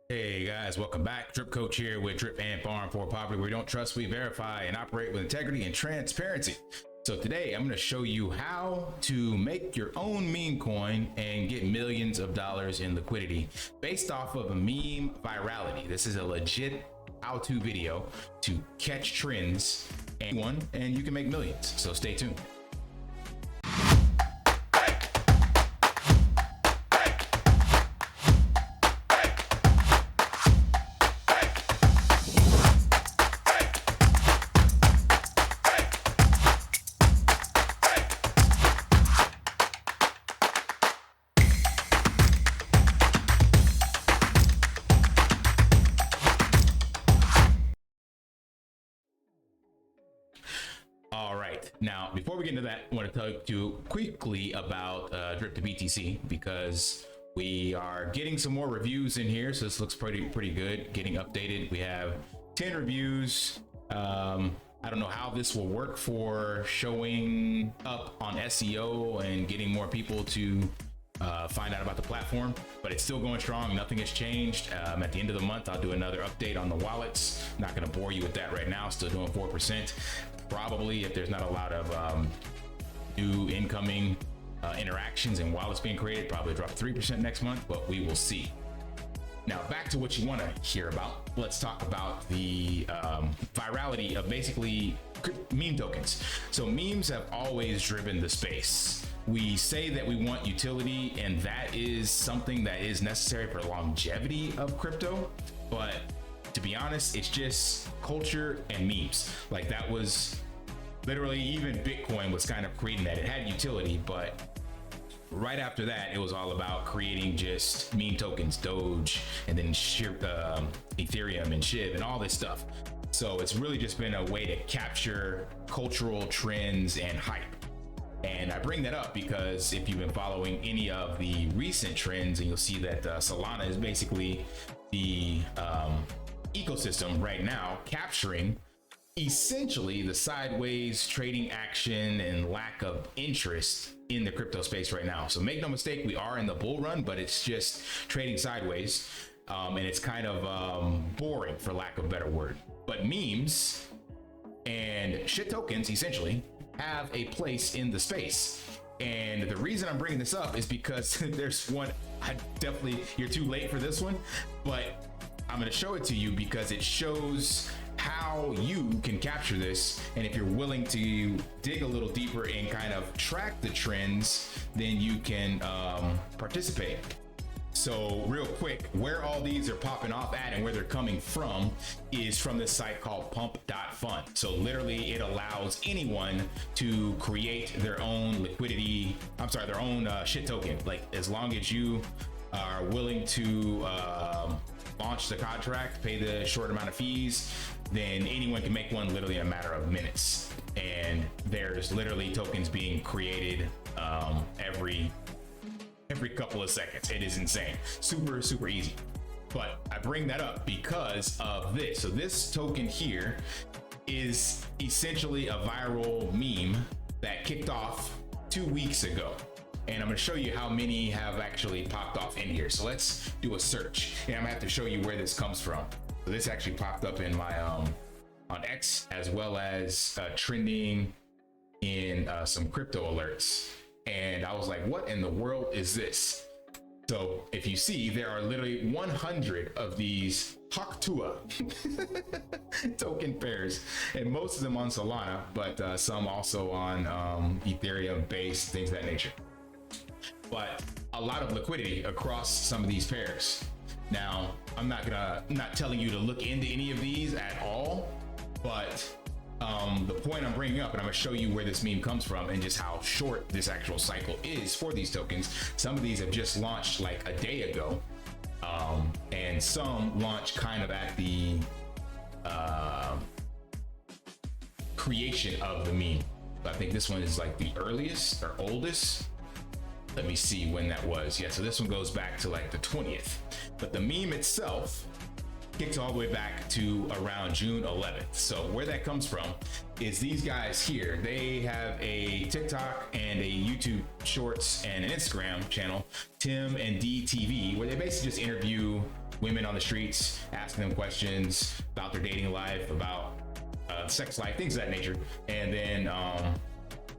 Hey guys, welcome back. DripCoach here with Drip and Farm for Poverty, where we don't trust, we verify, and operate with integrity and transparency. So today I'm going to show you how to make your own meme coin and get millions of dollars in liquidity based off of a meme virality. This is a legit how-to video to catch trends and you can make millions. So stay tuned. All right, now before we get into that, I want to tell you quickly about Drip to BTC because we are getting some more reviews in here. So this looks pretty good, getting updated. We have 10 reviews. I don't know how this will work for showing up on SEO and getting more people to find out about the platform, but it's still going strong. Nothing has changed. At the end of the month, I'll do another update on the wallets. I'm not going to bore you with that right now. Still doing 4%. Probably, if there's not a lot of new incoming interactions and wallets being created, probably drop 3% next month, but we will see. Now back to what you want to hear about. Let's talk about the virality of basically meme tokens. So memes have always driven the space. We say that we want utility, and that is something that is necessary for longevity of crypto, but to be honest, it's just culture and memes. Like that was literally, even Bitcoin was kind of creating that. It had utility, but right after that, it was all about creating just meme tokens, Doge, and then Ethereum and SHIB and all this stuff. So it's really just been a way to capture cultural trends and hype. And I bring that up because if you've been following any of the recent trends, and you'll see that Solana is basically the ecosystem right now, capturing essentially the sideways trading action and lack of interest in the crypto space right now. So make no mistake, we are in the bull run, but it's just trading sideways, and it's kind of boring, for lack of a better word. But memes and shit tokens essentially have a place in the space. And the reason I'm bringing this up is because there's one, you're too late for this one, but I'm going to show it to you because it shows how you can capture this. And if you're willing to dig a little deeper and kind of track the trends, then you can participate. So real quick, where all these are popping off at and where they're coming from is from this site called pump.fund. So literally it allows anyone to create their own their own shit token. Like as long as you are willing to launch the contract, pay the short amount of fees, then anyone can make one literally in a matter of minutes. And there's literally tokens being created every couple of seconds. It is insane. Super easy. But I bring that up because of this. So this token here is essentially a viral meme that kicked off 2 weeks ago. And I'm going to show you how many have actually popped off in here. So let's do a search, and I'm gonna have to show you where this comes from. So this actually popped up in my on X, as well as trending in some crypto alerts. And I was like, what in the world is this? So if you see, there are literally 100 of these HawkTuah token pairs, and most of them on Solana, but some also on Ethereum based, things of that nature. But a lot of liquidity across some of these pairs. Now, I'm not telling you to look into any of these at all, but the point I'm bringing up, and I'm gonna show you where this meme comes from and just how short this actual cycle is for these tokens. Some of these have just launched like a day ago, and some launched kind of at the creation of the meme. I think this one is like the earliest or oldest. Let me see when that was. Yeah, so this one goes back to like the 20th, but the meme itself kicks all the way back to around June 11th. So where that comes from is these guys here. They have a TikTok and a YouTube Shorts and an Instagram channel, Tim and DTV, where they basically just interview women on the streets, asking them questions about their dating life, about sex life, things of that nature. And then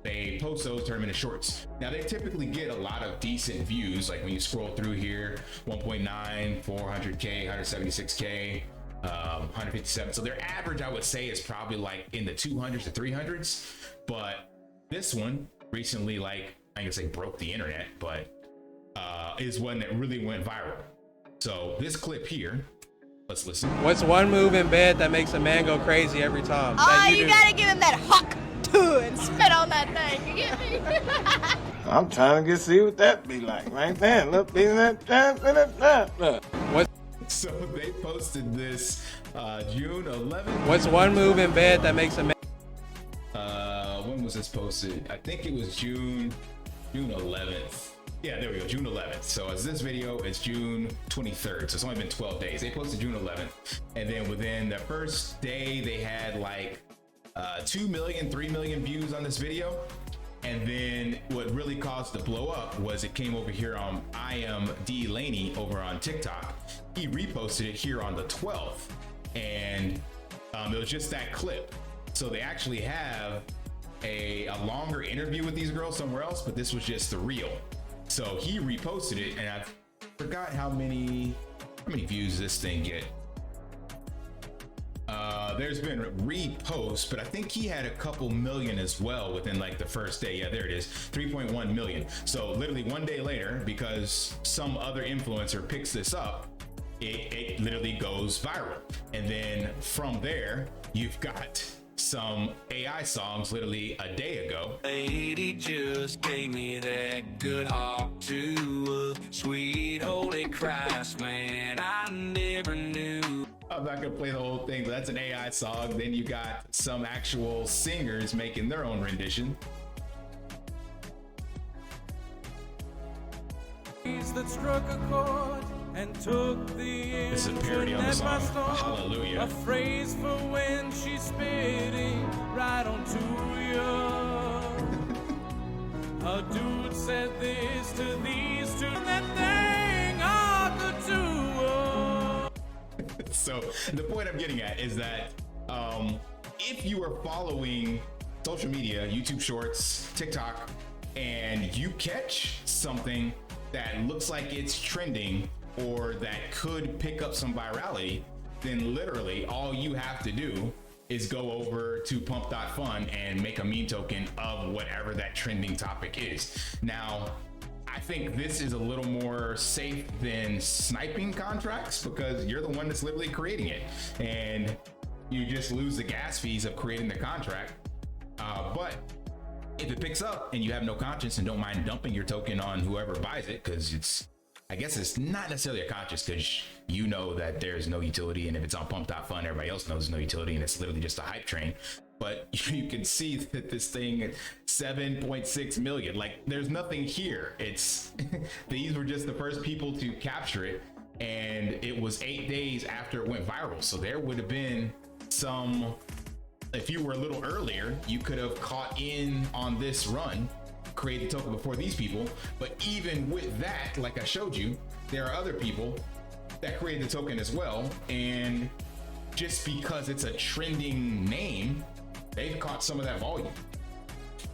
they post those, turn them into shorts. Now they typically get a lot of decent views. Like when you scroll through here, 1.9, 400K, 176K, 157. So their average, I would say, is probably like in the 200s to 300s. But this one recently, like, I ain't gonna say broke the internet, but is one that really went viral. So this clip here, let's listen. What's one move in bed that makes a man go crazy every time? Oh, you gotta give him that HawkTuah and spit on that thing. You get me? I'm trying to see what that be like right there. Look, What? So they posted this June 11th. What's one move in bed that makes a man? When was this posted? I think it was June 11th. Yeah, there we go, June 11th. So as this video is June 23rd, so it's only been 12 days. They posted June 11th, and then within the first day, they had like 2 million, 3 million views on this video. And then what really caused the blow up was it came over here on I am D Laney over on TikTok. He reposted it here on the 12th, and it was just that clip. So they actually have a longer interview with these girls somewhere else, but this was just the reel. So he reposted it, and I forgot how many views this thing get. There's been reposts, but I think he had a couple million as well within like the first day. Yeah, there it is, 3.1 million. So literally one day later, because some other influencer picks this up, it literally goes viral. And then from there, you've got some AI songs literally a day ago. Lady just gave me that good HawkTuah, sweet holy Christ, man, I never knew. I'm not gonna play the whole thing, but that's an AI song. Then you got some actual singers making their own rendition. That struck a chord and took the This is a parody on the song Hallelujah. A phrase for when she's spitting right onto you. A dude said this to these two, that thing HawkTuah. So the point I'm getting at is that if you are following social media, YouTube Shorts, TikTok, and you catch something that looks like it's trending or that could pick up some virality, then literally all you have to do is go over to pump.fun and make a meme token of whatever that trending topic is. Now, I think this is a little more safe than sniping contracts because you're the one that's literally creating it, and you just lose the gas fees of creating the contract. But if it picks up and you have no conscience and don't mind dumping your token on whoever buys it, because I guess it's not necessarily a conscience, because you know that there's no utility, and if it's on pump.fun, everybody else knows there's no utility, and it's literally just a hype train. But you can see that this thing 7.6 million, like there's nothing here. It's these were just the first people to capture it, and it was 8 days after it went viral. So there would have been some, if you were a little earlier, you could have caught in on this run, created token before these people. But even with that, like I showed you, there are other people that created the token as well, and just because it's a trending name, they've caught some of that volume.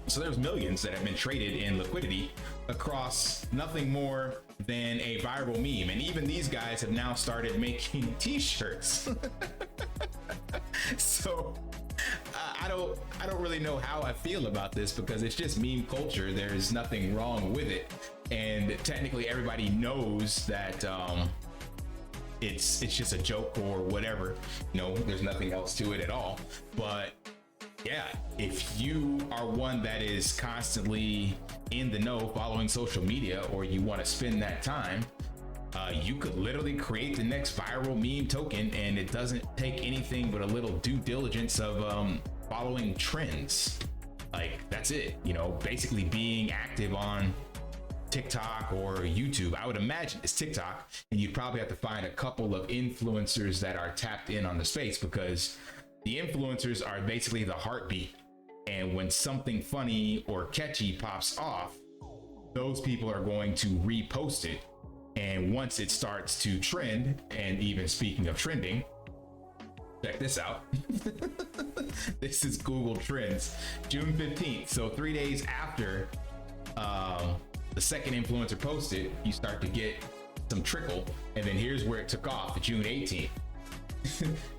So there's millions that have been traded in liquidity across nothing more than a viral meme. And even these guys have now started making t-shirts. So I don't really know how I feel about this, because it's just meme culture. There's nothing wrong with it, and technically everybody knows that it's just a joke or whatever. You know, there's nothing else to it at all. But yeah, if you are one that is constantly in the know following social media, or you want to spend that time, you could literally create the next viral meme token, and it doesn't take anything but a little due diligence of following trends. Like, that's it, you know, basically being active on TikTok or YouTube. I would imagine it's TikTok, and you'd probably have to find a couple of influencers that are tapped in on the space, because the influencers are basically the heartbeat. And when something funny or catchy pops off, those people are going to repost it And once it starts to trend, and even speaking of trending, check this out. This is Google Trends, June 15th. So 3 days after the second influencer posted, you start to get some trickle. And then here's where it took off, June 18th.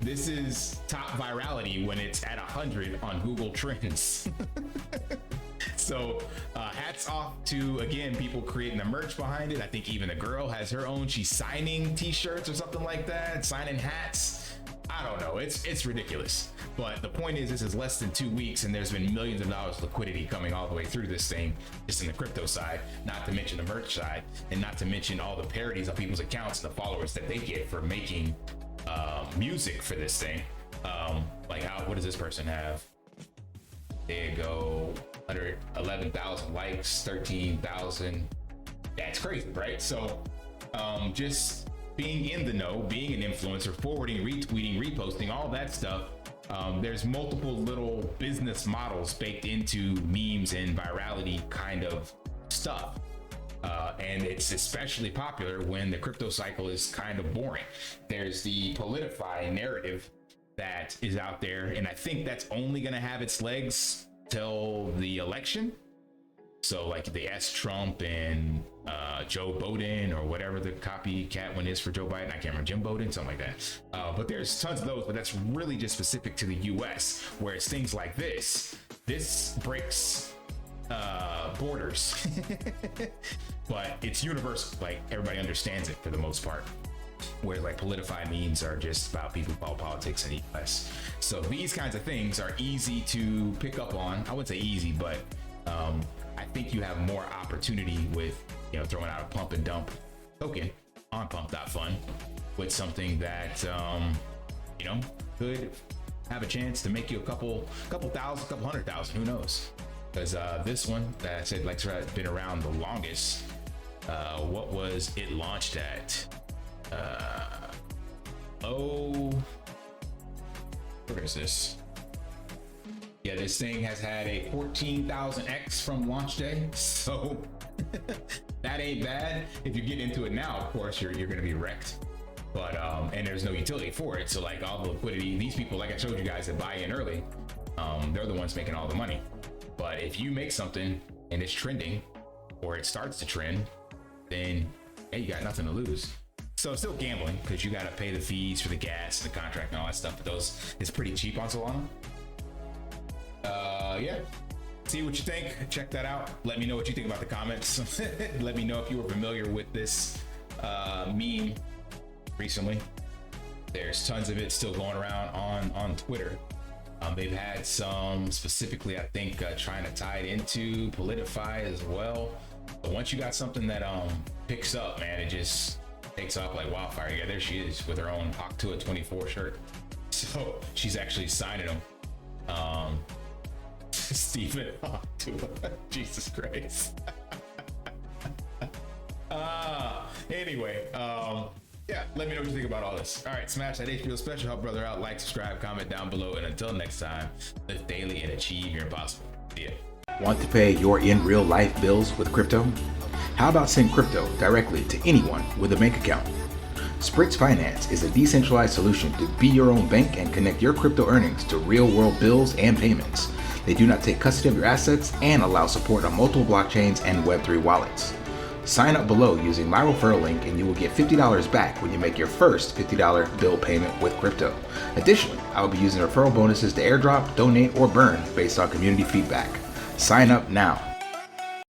This is top virality when it's at 100 on Google Trends. So hats off to, again, people creating the merch behind it. I think even the girl has her own. She's signing t-shirts or something like that, signing hats. I don't know. It's ridiculous. But the point is, this is less than 2 weeks, and there's been millions of dollars of liquidity coming all the way through this thing, just in the crypto side, not to mention the merch side, and not to mention all the parodies on people's accounts and the followers that they get for making music for this thing. Like, what does this person have? There you go, 111,000 likes, 13,000. That's crazy, right? So just being in the know, being an influencer, forwarding, retweeting, reposting, all that stuff. There's multiple little business models baked into memes and virality kind of stuff. And it's especially popular when the crypto cycle is kind of boring. There's the politify narrative that is out there, and I think that's only going to have its legs till the election. So like the S Trump and Joe Biden, or whatever the copycat one is for Joe Biden. I can't remember, Jim Biden, something like that. But there's tons of those, but that's really just specific to the US, where it's things like this. This breaks borders, but it's universal. Like, everybody understands it for the most part. Where like politify memes are just about people who follow politics in the US. So these kinds of things are easy to pick up on. I wouldn't say easy, but I think you have more opportunity with, throwing out a pump and dump token on pump.fun with something that could have a chance to make you a couple thousand, couple 100,000, who knows? Because this one that I said, like, has been around the longest. What was it launched at? Where is this? Yeah, this thing has had a 14,000x from launch day, so that ain't bad. If you get into it now, of course, you're gonna be wrecked. But and there's no utility for it, so like all the liquidity, these people, like I showed you guys, that buy in early, they're the ones making all the money. But if you make something and it's trending, or it starts to trend, then hey, you got nothing to lose. So it's still gambling, because you got to pay the fees for the gas and the contract and all that stuff. But those, it's pretty cheap on Solana. Yeah. See what you think. Check that out. Let me know what you think about the comments. Let me know if you were familiar with this meme recently. There's tons of it still going around on Twitter. They've had some specifically, I think, trying to tie it into politify as well. But once you got something that picks up, man, it just takes off like wildfire. Yeah, there she is with her own HawkTuah 24 shirt. So she's actually signing them. Stephen HawkTuah. Jesus Christ. Anyway, yeah, let me know what you think about all this. All right, smash that HBO special, help brother out, like, subscribe, comment down below, and until next time, live daily and achieve your impossible. See ya. Want to pay your in real life bills with crypto? How about send crypto directly to anyone with a bank account? SPRITZ Finance is a decentralized solution to be your own bank and connect your crypto earnings to real world bills and payments. They do not take custody of your assets and allow support on multiple blockchains and Web3 wallets. Sign up below using my referral link and you will get $50 back when you make your first $50 bill payment with crypto. Additionally, I will be using referral bonuses to airdrop, donate, or burn based on community feedback. Sign up now.